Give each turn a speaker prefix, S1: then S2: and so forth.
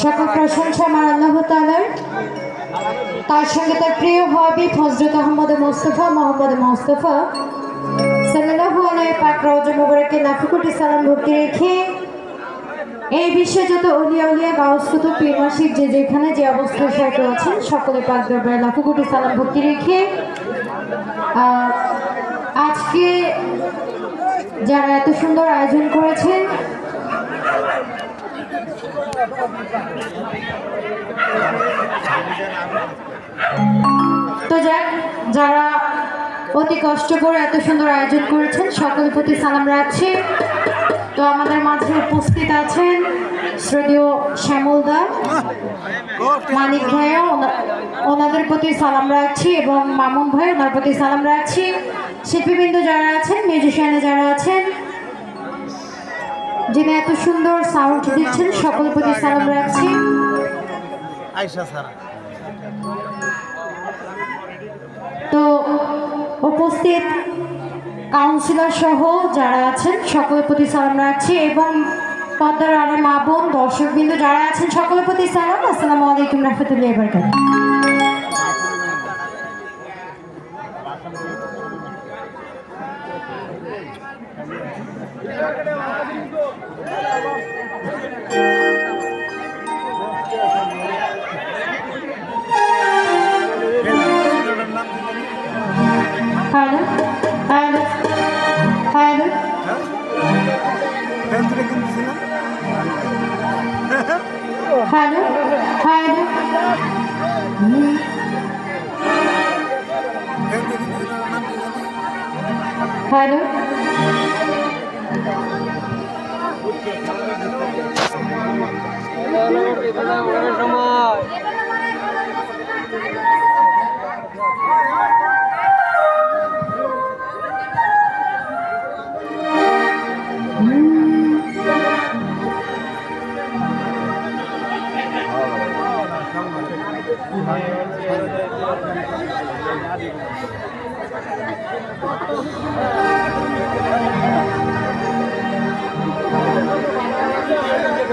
S1: সকল প্রশংসা আমার আল্লাহ তাআলার, তার সঙ্গে তার প্রিয় হাবিব হযরত মোহাম্মদ মুস্তাফা সাল্লাল্লাহু আলাইহি পাক রওজা মুবারকে লাখো কোটি সালাম ভক্তি রেখে এই বিশ্বে যত ওলিয়া গাউস কুতুব পীর মাসিক যে যেখানে যে অবস্থায় সাইতে আছেন সকলে পাক দরবারে লাখো কোটি সালাম ভক্তি রেখে আজকে যারা এত সুন্দর আয়োজন করেছেন তো যারা অতি কষ্ট করে এত সুন্দর আয়োজন করেছেন সকলের প্রতি সালাম রাখছি। তো আমাদের মাঝে উপস্থিত আছেন শ্রদ্ধেয় শ্যামলদা, মানিক ভাইও, ওনাদের প্রতি সালাম রাখছি এবং মামুন ভাই ওনার প্রতি সালাম রাখছি। শিল্পীবৃন্দ যারা আছেন, মিউজিশিয়ানে যারা আছেন, যিনি এত সুন্দর সাউন্ড দিচ্ছেন সকলের প্রতি সালাম রাখছি। তো উপস্থিত কাউন্সিলর সহ যারা আছেন সকলের প্রতি সালাম রাখছি এবং পদ্মার আরে মা বোন দর্শকবৃন্দ যারা আছেন সকলের প্রতি সালাম। আসসালামু আলাইকুম রাহমাতুল্লাহি ওয়া বারাকাতুহু। Hello hello hello hello hello hello